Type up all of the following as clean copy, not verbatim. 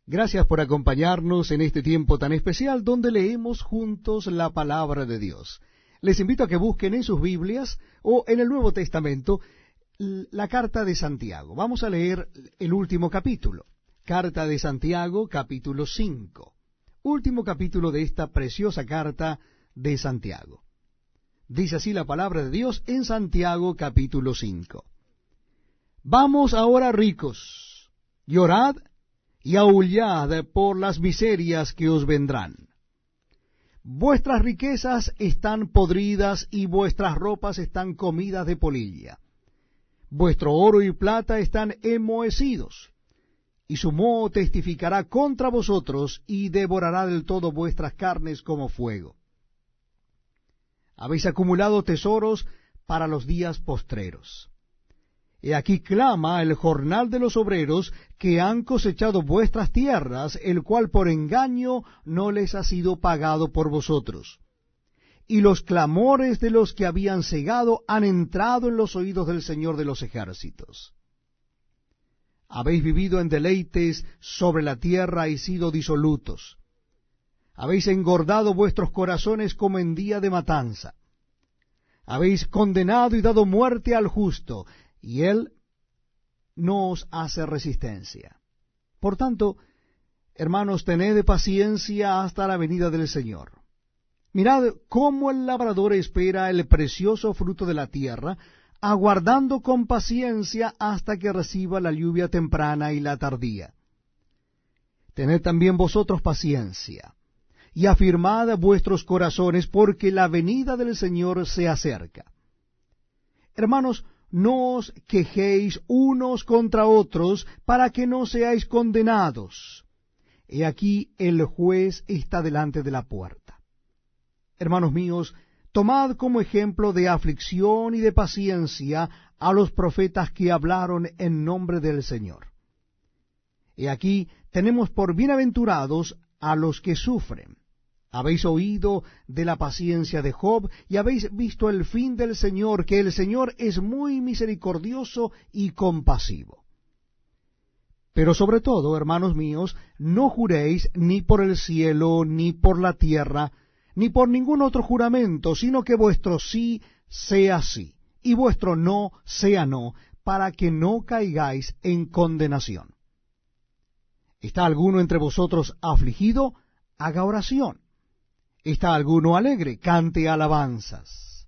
Gracias por acompañarnos en este tiempo tan especial donde leemos juntos la palabra de Dios. Les invito a que busquen en sus Biblias o en el Nuevo Testamento la carta de Santiago. Vamos a leer el último capítulo. Carta de Santiago, capítulo 5. Último capítulo de esta preciosa carta de Santiago. Dice así la palabra de Dios en Santiago, capítulo 5. Vamos ahora, ricos, llorad y aullad por las miserias que os vendrán. Vuestras riquezas están podridas y vuestras ropas están comidas de polilla. Vuestro oro y plata están enmohecidos, y su moho testificará contra vosotros y devorará del todo vuestras carnes como fuego. Habéis acumulado tesoros para los días postreros. He aquí clama el jornal de los obreros que han cosechado vuestras tierras, el cual por engaño no les ha sido pagado por vosotros. Y los clamores de los que habían segado han entrado en los oídos del Señor de los ejércitos. Habéis vivido en deleites sobre la tierra y sido disolutos. Habéis engordado vuestros corazones como en día de matanza. Habéis condenado y dado muerte al justo, y él no os hace resistencia. Por tanto, hermanos, tened paciencia hasta la venida del Señor. Mirad cómo el labrador espera el precioso fruto de la tierra, aguardando con paciencia hasta que reciba la lluvia temprana y la tardía. Tened también vosotros paciencia, y afirmad vuestros corazones, porque la venida del Señor se acerca. Hermanos, no os quejéis unos contra otros, para que no seáis condenados. He aquí el juez está delante de la puerta. Hermanos míos, tomad como ejemplo de aflicción y de paciencia a los profetas que hablaron en nombre del Señor. He aquí tenemos por bienaventurados a los que sufren. Habéis oído de la paciencia de Job, y habéis visto el fin del Señor, que el Señor es muy misericordioso y compasivo. Pero sobre todo, hermanos míos, no juréis ni por el cielo, ni por la tierra, ni por ningún otro juramento, sino que vuestro sí sea sí, y vuestro no sea no, para que no caigáis en condenación. ¿Está alguno entre vosotros afligido? Haga oración. ¿Está alguno alegre? Cante alabanzas.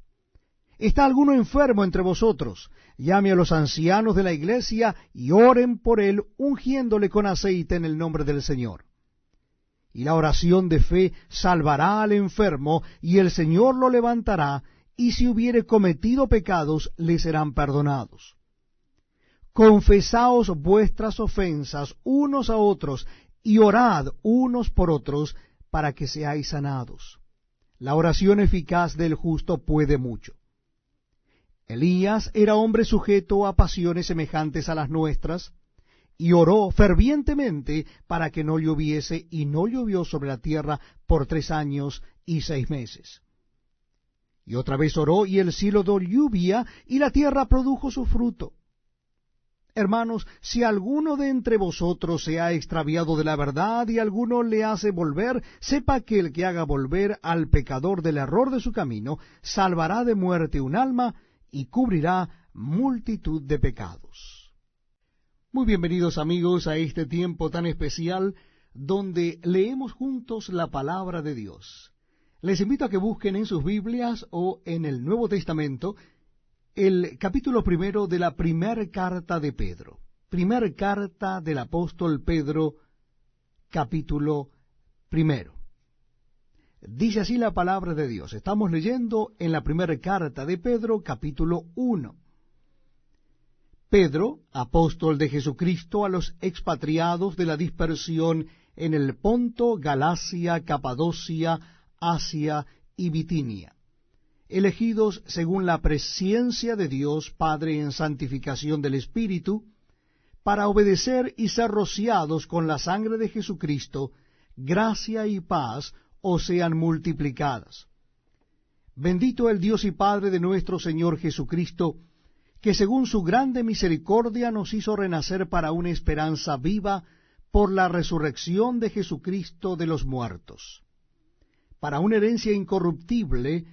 ¿Está alguno enfermo entre vosotros? Llame a los ancianos de la iglesia y oren por él, ungiéndole con aceite en el nombre del Señor. Y la oración de fe salvará al enfermo, y el Señor lo levantará, y si hubiere cometido pecados, le serán perdonados. Confesaos vuestras ofensas unos a otros, y orad unos por otros, para que seáis sanados. La oración eficaz del justo puede mucho. Elías era hombre sujeto a pasiones semejantes a las nuestras, y oró fervientemente para que no lloviese, y no llovió sobre la tierra por 3 años y 6 meses. Y otra vez oró, y el cielo dio lluvia, y la tierra produjo su fruto. Hermanos, si alguno de entre vosotros se ha extraviado de la verdad y alguno le hace volver, sepa que el que haga volver al pecador del error de su camino, salvará de muerte un alma y cubrirá multitud de pecados. Muy bienvenidos, amigos, a este tiempo tan especial donde leemos juntos la palabra de Dios. Les invito a que busquen en sus Biblias o en el Nuevo Testamento el capítulo 1 de la primera carta de Pedro. Primera carta del apóstol Pedro, capítulo 1. Dice así la palabra de Dios. Estamos leyendo en la primera carta de Pedro, capítulo 1. Pedro, apóstol de Jesucristo, a los expatriados de la dispersión en el Ponto, Galacia, Capadocia, Asia y Bitinia, elegidos según la presciencia de Dios Padre en santificación del Espíritu, para obedecer y ser rociados con la sangre de Jesucristo, gracia y paz os sean multiplicadas. Bendito el Dios y Padre de nuestro Señor Jesucristo, que según su grande misericordia nos hizo renacer para una esperanza viva por la resurrección de Jesucristo de los muertos, para una herencia incorruptible,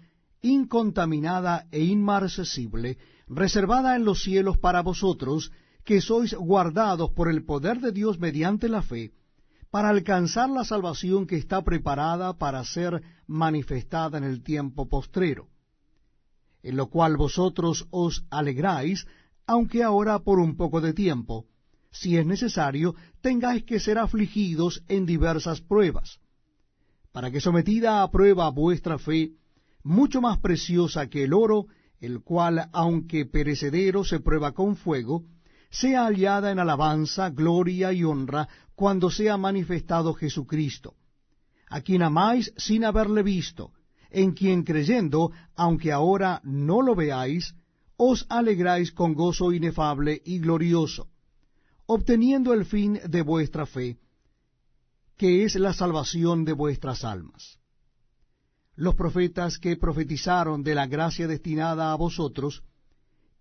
incontaminada e inmarcesible, reservada en los cielos para vosotros, que sois guardados por el poder de Dios mediante la fe, para alcanzar la salvación que está preparada para ser manifestada en el tiempo postrero, en lo cual vosotros os alegráis, aunque ahora por un poco de tiempo, si es necesario, tengáis que ser afligidos en diversas pruebas, para que sometida a prueba vuestra fe, mucho más preciosa que el oro, el cual, aunque perecedero, se prueba con fuego, sea hallada en alabanza, gloria y honra, cuando sea manifestado Jesucristo, a quien amáis sin haberle visto, en quien creyendo, aunque ahora no lo veáis, os alegráis con gozo inefable y glorioso, obteniendo el fin de vuestra fe, que es la salvación de vuestras almas. Los profetas que profetizaron de la gracia destinada a vosotros,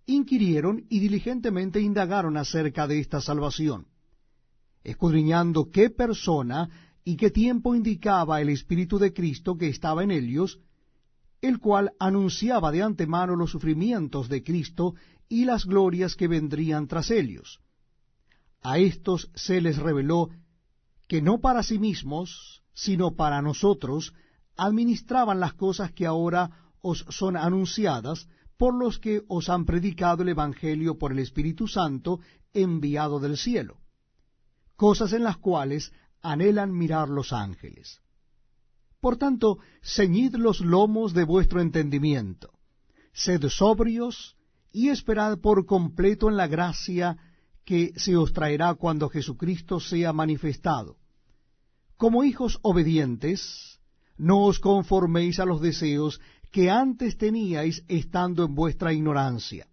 inquirieron y diligentemente indagaron acerca de esta salvación, escudriñando qué persona y qué tiempo indicaba el Espíritu de Cristo que estaba en ellos, el cual anunciaba de antemano los sufrimientos de Cristo y las glorias que vendrían tras ellos. A éstos se les reveló que no para sí mismos, sino para nosotros, administraban las cosas que ahora os son anunciadas por los que os han predicado el Evangelio por el Espíritu Santo enviado del cielo, cosas en las cuales anhelan mirar los ángeles. Por tanto, ceñid los lomos de vuestro entendimiento, sed sobrios y esperad por completo en la gracia que se os traerá cuando Jesucristo sea manifestado. Como hijos obedientes, no os conforméis a los deseos que antes teníais estando en vuestra ignorancia,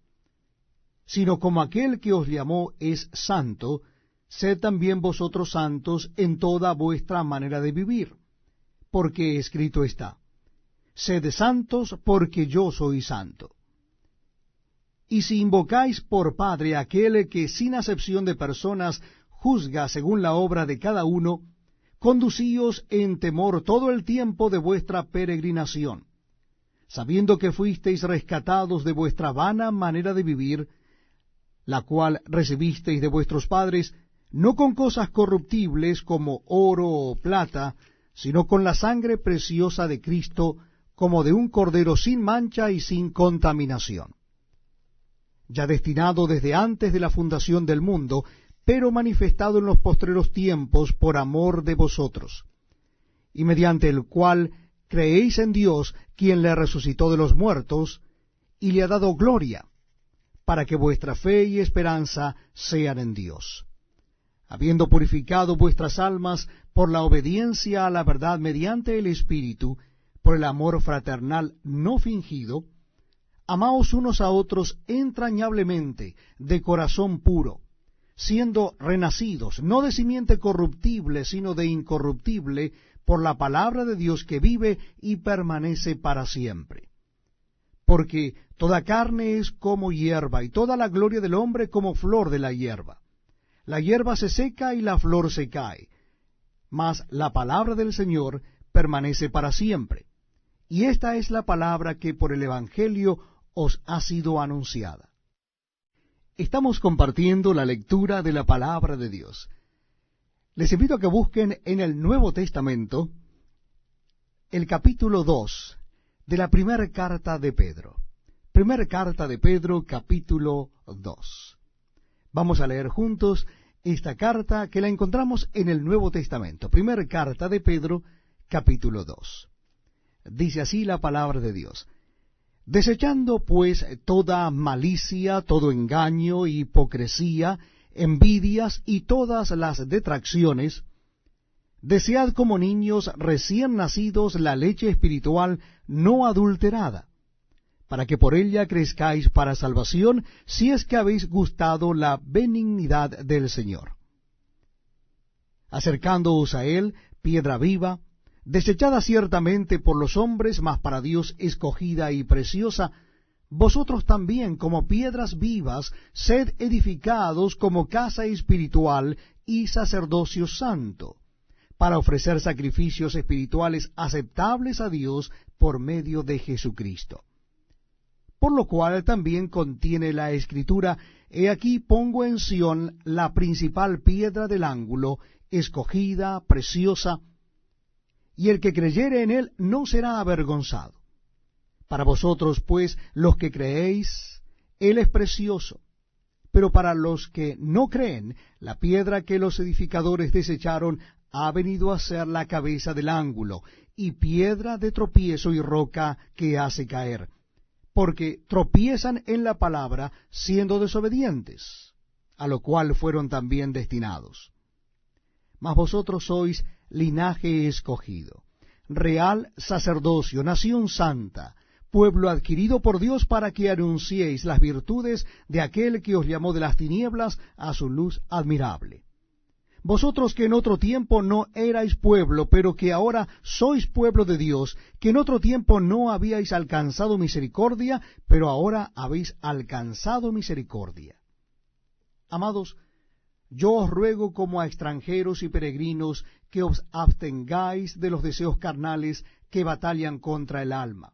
sino como aquel que os llamó es santo, sed también vosotros santos en toda vuestra manera de vivir, porque escrito está, sed santos porque yo soy santo. Y si invocáis por Padre a aquel que sin acepción de personas juzga según la obra de cada uno, conducíos en temor todo el tiempo de vuestra peregrinación, sabiendo que fuisteis rescatados de vuestra vana manera de vivir, la cual recibisteis de vuestros padres, no con cosas corruptibles como oro o plata, sino con la sangre preciosa de Cristo, como de un cordero sin mancha y sin contaminación, ya destinado desde antes de la fundación del mundo, pero manifestado en los postreros tiempos por amor de vosotros, y mediante el cual creéis en Dios, quien le resucitó de los muertos, y le ha dado gloria, para que vuestra fe y esperanza sean en Dios, habiendo purificado vuestras almas por la obediencia a la verdad mediante el Espíritu, por el amor fraternal no fingido, amaos unos a otros entrañablemente, de corazón puro, siendo renacidos, no de simiente corruptible, sino de incorruptible, por la palabra de Dios que vive y permanece para siempre. Porque toda carne es como hierba, y toda la gloria del hombre como flor de la hierba. La hierba se seca y la flor se cae, mas la palabra del Señor permanece para siempre. Y esta es la palabra que por el Evangelio os ha sido anunciada. Estamos compartiendo la lectura de la palabra de Dios. Les invito a que busquen en el Nuevo Testamento el capítulo 2 de la primera carta de Pedro. Primera carta de Pedro, capítulo 2. Vamos a leer juntos esta carta que la encontramos en el Nuevo Testamento. Primera carta de Pedro, capítulo 2. Dice así la palabra de Dios. Desechando pues toda malicia, todo engaño, hipocresía, envidias y todas las detracciones, desead como niños recién nacidos la leche espiritual no adulterada, para que por ella crezcáis para salvación, si es que habéis gustado la benignidad del Señor. Acercándoos a él, piedra viva, desechada ciertamente por los hombres, mas para Dios escogida y preciosa, vosotros también, como piedras vivas, sed edificados como casa espiritual y sacerdocio santo, para ofrecer sacrificios espirituales aceptables a Dios por medio de Jesucristo. Por lo cual también contiene la Escritura: He aquí pongo en Sión la principal piedra del ángulo, escogida, preciosa, y el que creyere en él no será avergonzado. Para vosotros, pues, los que creéis, él es precioso. Pero para los que no creen, la piedra que los edificadores desecharon ha venido a ser la cabeza del ángulo, y piedra de tropiezo y roca que hace caer, porque tropiezan en la palabra, siendo desobedientes, a lo cual fueron también destinados. Mas vosotros sois linaje escogido, real sacerdocio, nación santa, pueblo adquirido por Dios, para que anunciéis las virtudes de aquel que os llamó de las tinieblas a su luz admirable. Vosotros que en otro tiempo no erais pueblo, pero que ahora sois pueblo de Dios, que en otro tiempo no habíais alcanzado misericordia, pero ahora habéis alcanzado misericordia. Amados, yo os ruego como a extranjeros y peregrinos que os abstengáis de los deseos carnales que batallan contra el alma,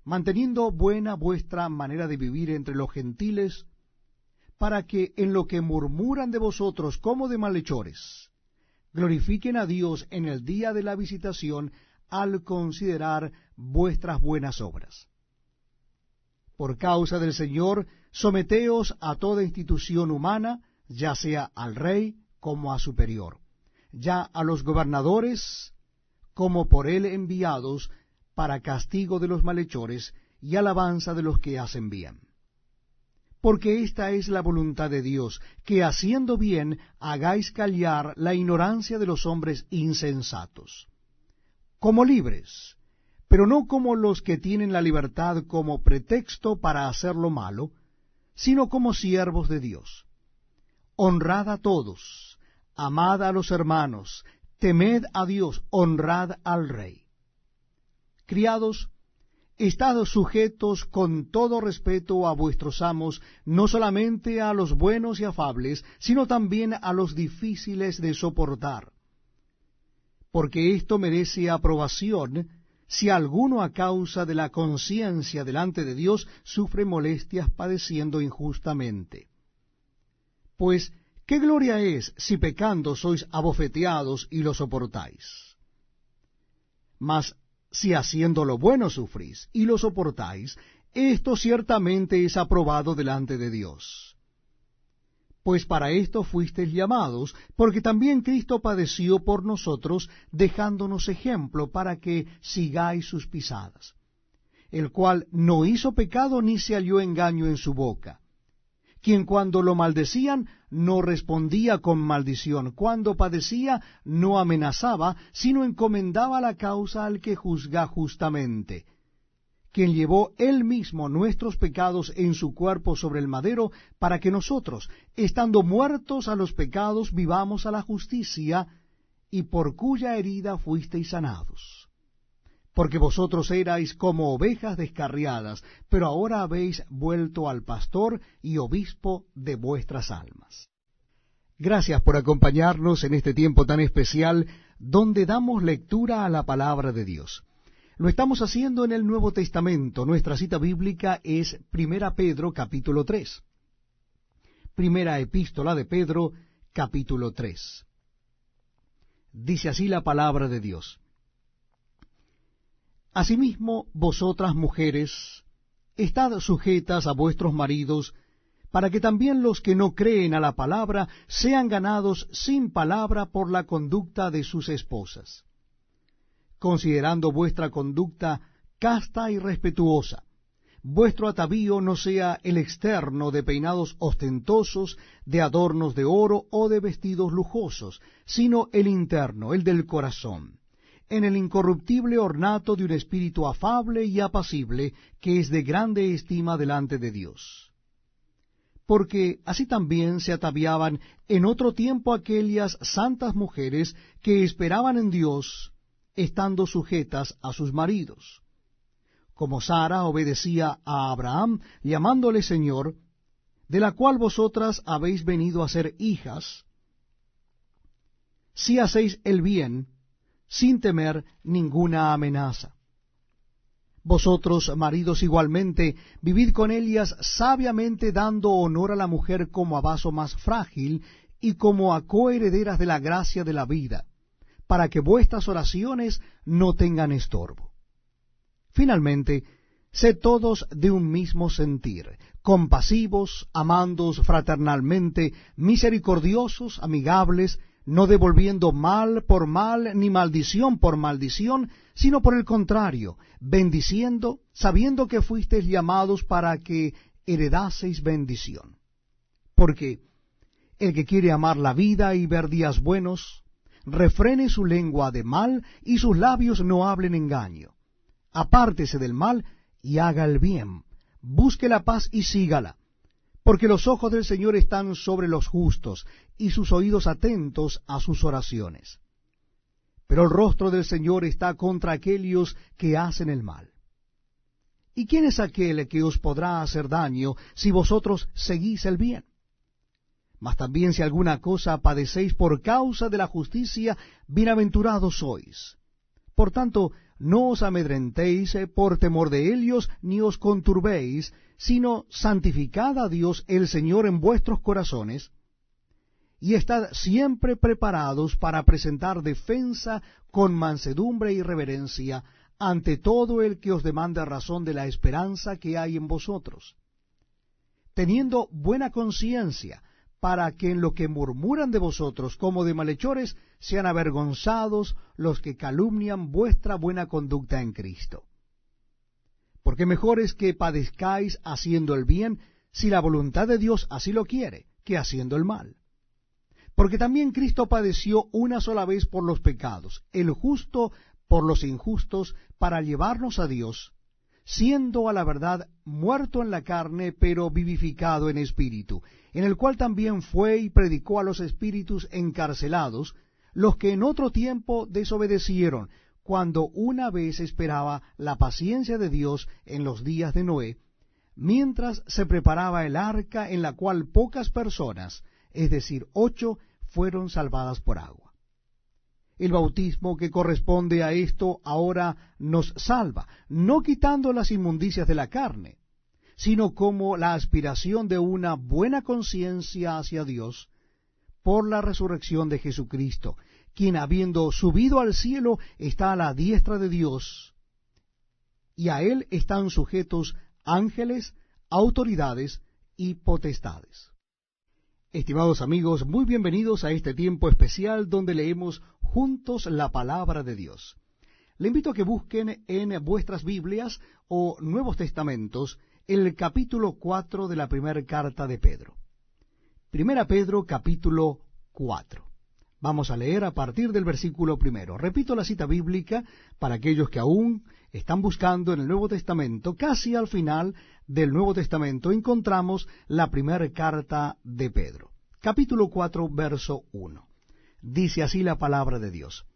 manteniendo buena vuestra manera de vivir entre los gentiles, para que en lo que murmuran de vosotros como de malhechores, glorifiquen a Dios en el día de la visitación al considerar vuestras buenas obras. Por causa del Señor, someteos a toda institución humana, ya sea al rey como a superior, ya a los gobernadores como por él enviados, para castigo de los malhechores y alabanza de los que hacen bien. Porque esta es la voluntad de Dios, que haciendo bien hagáis callar la ignorancia de los hombres insensatos, como libres, pero no como los que tienen la libertad como pretexto para hacer lo malo, sino como siervos de Dios. Honrad a todos, amad a los hermanos, temed a Dios, honrad al Rey. Criados, estad sujetos con todo respeto a vuestros amos, no solamente a los buenos y afables, sino también a los difíciles de soportar. Porque esto merece aprobación, si alguno a causa de la conciencia delante de Dios sufre molestias padeciendo injustamente. Pues, ¿qué gloria es si pecando sois abofeteados y lo soportáis? Mas, si haciendo lo bueno sufrís y lo soportáis, esto ciertamente es aprobado delante de Dios. Pues para esto fuisteis llamados, porque también Cristo padeció por nosotros, dejándonos ejemplo para que sigáis sus pisadas, el cual no hizo pecado ni se halló engaño en su boca, quien cuando lo maldecían no respondía con maldición, cuando padecía no amenazaba, sino encomendaba la causa al que juzga justamente, quien llevó él mismo nuestros pecados en su cuerpo sobre el madero, para que nosotros, estando muertos a los pecados, vivamos a la justicia, y por cuya herida fuisteis sanados. Porque vosotros erais como ovejas descarriadas, pero ahora habéis vuelto al pastor y obispo de vuestras almas. Gracias por acompañarnos en este tiempo tan especial, donde damos lectura a la palabra de Dios. Lo estamos haciendo en el Nuevo Testamento. Nuestra cita bíblica es 1 Pedro capítulo 3. Primera epístola de Pedro capítulo 3. Dice así la palabra de Dios: Asimismo, vosotras mujeres, estad sujetas a vuestros maridos, para que también los que no creen a la palabra sean ganados sin palabra por la conducta de sus esposas, considerando vuestra conducta casta y respetuosa. Vuestro atavío no sea el externo de peinados ostentosos, de adornos de oro o de vestidos lujosos, sino el interno, el del corazón, en el incorruptible ornato de un espíritu afable y apacible, que es de grande estima delante de Dios. Porque así también se ataviaban en otro tiempo aquellas santas mujeres que esperaban en Dios, estando sujetas a sus maridos, como Sara obedecía a Abraham, llamándole Señor, de la cual vosotras habéis venido a ser hijas, si hacéis el bien, sin temer ninguna amenaza. Vosotros, maridos, igualmente, vivid con ellas sabiamente, dando honor a la mujer como a vaso más frágil y como a coherederas de la gracia de la vida, para que vuestras oraciones no tengan estorbo. Finalmente, sed todos de un mismo sentir, compasivos, amándoos fraternalmente, misericordiosos, amigables, no devolviendo mal por mal, ni maldición por maldición, sino por el contrario, bendiciendo, sabiendo que fuisteis llamados para que heredaseis bendición. Porque el que quiere amar la vida y ver días buenos, refrene su lengua de mal, y sus labios no hablen engaño. Apártese del mal y haga el bien, busque la paz y sígala. Porque los ojos del Señor están sobre los justos, y sus oídos atentos a sus oraciones. Pero el rostro del Señor está contra aquellos que hacen el mal. ¿Y quién es aquel que os podrá hacer daño si vosotros seguís el bien? Mas también si alguna cosa padecéis por causa de la justicia, bienaventurados sois. Por tanto, no os amedrentéis por temor de ellos, ni os conturbéis, sino santificad a Dios el Señor en vuestros corazones, y estad siempre preparados para presentar defensa con mansedumbre y reverencia ante todo el que os demande razón de la esperanza que hay en vosotros, teniendo buena conciencia, para que en lo que murmuran de vosotros como de malhechores sean avergonzados los que calumnian vuestra buena conducta en Cristo. Porque mejor es que padezcáis haciendo el bien, si la voluntad de Dios así lo quiere, que haciendo el mal. Porque también Cristo padeció una sola vez por los pecados, el justo por los injustos, para llevarnos a Dios, siendo a la verdad muerto en la carne, pero vivificado en espíritu, en el cual también fue y predicó a los espíritus encarcelados, los que en otro tiempo desobedecieron, cuando una vez esperaba la paciencia de Dios en los días de Noé, mientras se preparaba el arca, en la cual pocas personas, es decir, 8, fueron salvadas por agua. El bautismo que corresponde a esto ahora nos salva, no quitando las inmundicias de la carne, sino como la aspiración de una buena conciencia hacia Dios, por la resurrección de Jesucristo, quien habiendo subido al cielo está a la diestra de Dios, y a él están sujetos ángeles, autoridades y potestades. Estimados amigos, muy bienvenidos a este tiempo especial donde leemos juntos la palabra de Dios. Le invito a que busquen en vuestras Biblias o Nuevos Testamentos el capítulo 4 de la primera carta de Pedro. Primera Pedro, capítulo 4. Vamos a leer a partir del versículo 1. Repito la cita bíblica para aquellos que aún están buscando en el Nuevo Testamento. Casi al final del Nuevo Testamento encontramos la primera carta de Pedro. Capítulo 4, verso 1. Dice así la palabra de Dios.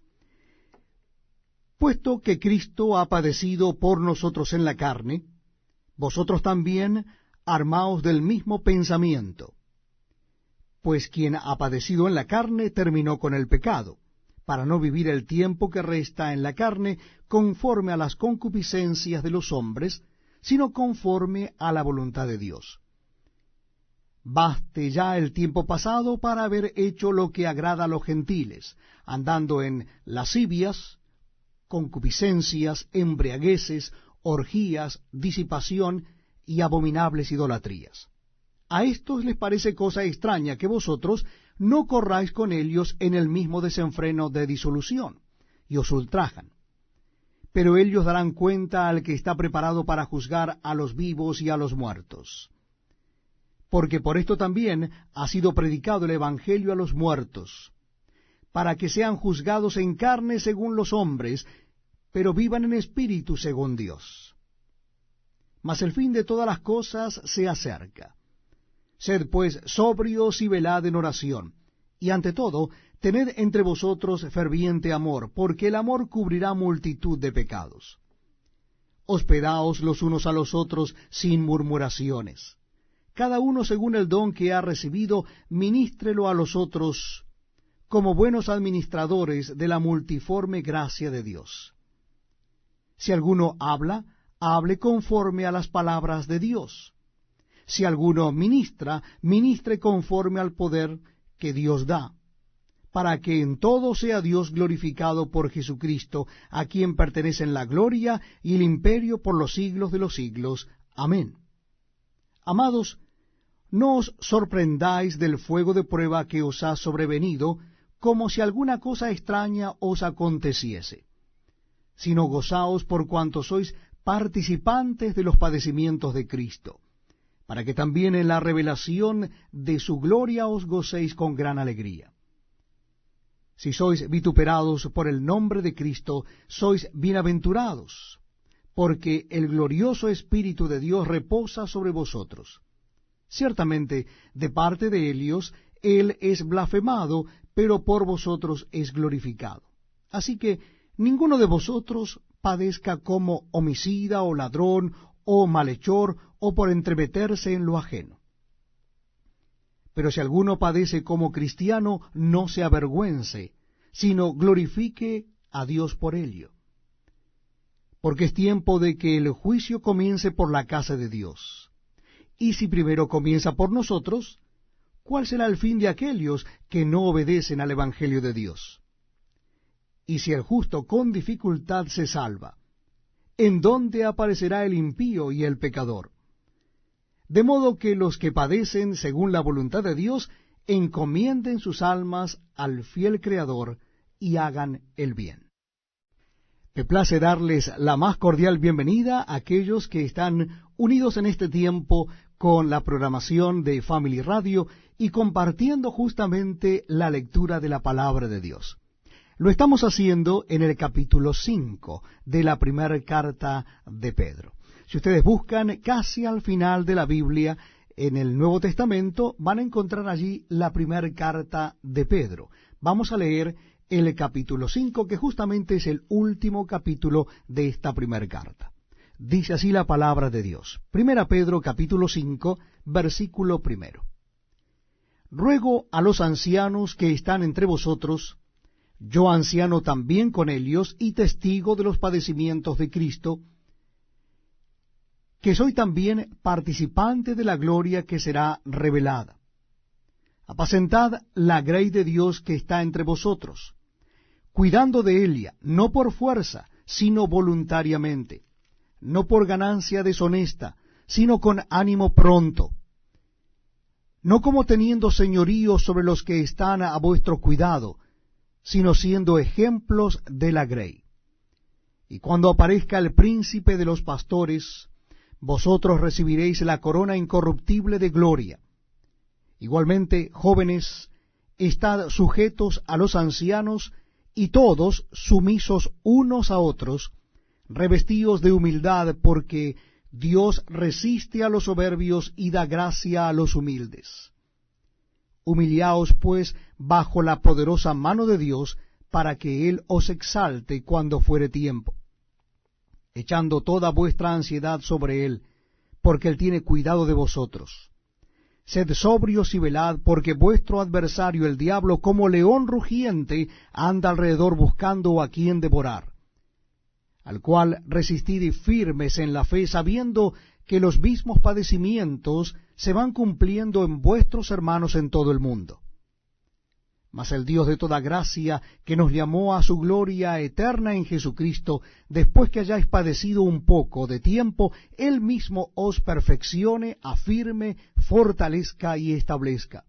Puesto que Cristo ha padecido por nosotros en la carne, vosotros también armaos del mismo pensamiento. Pues quien ha padecido en la carne terminó con el pecado, para no vivir el tiempo que resta en la carne conforme a las concupiscencias de los hombres, sino conforme a la voluntad de Dios. Baste ya el tiempo pasado para haber hecho lo que agrada a los gentiles, andando en lascivias, concupiscencias, embriagueces, orgías, disipación y abominables idolatrías. A estos les parece cosa extraña que vosotros no corráis con ellos en el mismo desenfreno de disolución, y os ultrajan. Pero ellos darán cuenta al que está preparado para juzgar a los vivos y a los muertos. Porque por esto también ha sido predicado el Evangelio a los muertos, para que sean juzgados en carne según los hombres, pero vivan en espíritu según Dios. Mas el fin de todas las cosas se acerca. Sed pues sobrios y velad en oración, y ante todo, tened entre vosotros ferviente amor, porque el amor cubrirá multitud de pecados. hospedaos los unos a los otros sin murmuraciones. Cada uno según el don que ha recibido, ministrelo a los otros como buenos administradores de la multiforme gracia de Dios. Si alguno habla, hable conforme a las palabras de Dios. Si alguno ministra, ministre conforme al poder que Dios da, para que en todo sea Dios glorificado por Jesucristo, a quien pertenecen la gloria y el imperio por los siglos de los siglos. Amén. Amados, no os sorprendáis del fuego de prueba que os ha sobrevenido, como si alguna cosa extraña os aconteciese, sino gozaos por cuanto sois participantes de los padecimientos de Cristo, para que también en la revelación de su gloria os gocéis con gran alegría. Si sois vituperados por el nombre de Cristo, sois bienaventurados, porque el glorioso Espíritu de Dios reposa sobre vosotros. Ciertamente, de parte de Helios, él es blasfemado, pero por vosotros es glorificado. Así que ninguno de vosotros padezca como homicida o ladrón o malhechor o por entremeterse en lo ajeno. Pero si alguno padece como cristiano, no se avergüence, sino glorifique a Dios por ello. Porque es tiempo de que el juicio comience por la casa de Dios. Y si primero comienza por nosotros, ¿cuál será el fin de aquellos que no obedecen al Evangelio de Dios? Y si el justo con dificultad se salva, ¿en dónde aparecerá el impío y el pecador? De modo que los que padecen según la voluntad de Dios encomienden sus almas al fiel Creador y hagan el bien. Me place darles la más cordial bienvenida a aquellos que están unidos en este tiempo con la programación de Family Radio y compartiendo justamente la lectura de la Palabra de Dios. Lo estamos haciendo en el capítulo 5 de la primera carta de Pedro. Si ustedes buscan casi al final de la Biblia, en el Nuevo Testamento, van a encontrar allí la primera carta de Pedro. Vamos a leer el capítulo 5, que justamente es el último capítulo de esta primera carta. Dice así la palabra de Dios. Primera Pedro, capítulo 5, versículo 1. Ruego a los ancianos que están entre vosotros, yo anciano también con ellos y testigo de los padecimientos de Cristo, que soy también participante de la gloria que será revelada. Apacentad la grey de Dios que está entre vosotros, cuidando de ella, no por fuerza, sino voluntariamente, no por ganancia deshonesta, sino con ánimo pronto, no como teniendo señorío sobre los que están a vuestro cuidado, sino siendo ejemplos de la grey. Y cuando aparezca el príncipe de los pastores, vosotros recibiréis la corona incorruptible de gloria. Igualmente, jóvenes, estad sujetos a los ancianos, y todos sumisos unos a otros, revestidos de humildad, porque Dios resiste a los soberbios y da gracia a los humildes. Humillaos, pues, bajo la poderosa mano de Dios, para que Él os exalte cuando fuere tiempo, echando toda vuestra ansiedad sobre Él, porque Él tiene cuidado de vosotros. Sed sobrios y velad, porque vuestro adversario el diablo, como león rugiente, anda alrededor buscando a quien devorar, al cual resistid firmes en la fe, sabiendo que los mismos padecimientos se van cumpliendo en vuestros hermanos en todo el mundo. Mas el Dios de toda gracia, que nos llamó a su gloria eterna en Jesucristo, después que hayáis padecido un poco de tiempo, Él mismo os perfeccione, afirme, fortalezca y establezca.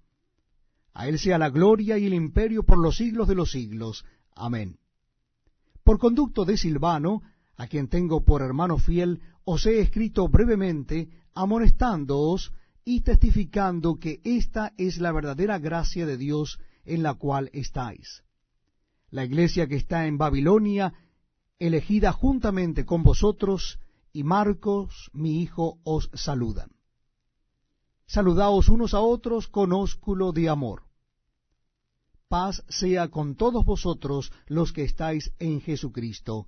A Él sea la gloria y el imperio por los siglos de los siglos. Amén. Por conducto de Silvano, a quien tengo por hermano fiel, os he escrito brevemente, amonestándoos y testificando que esta es la verdadera gracia de Dios en la cual estáis. La iglesia que está en Babilonia, elegida juntamente con vosotros, y Marcos, mi hijo, os saludan. Saludaos unos a otros con ósculo de amor. Paz sea con todos vosotros los que estáis en Jesucristo.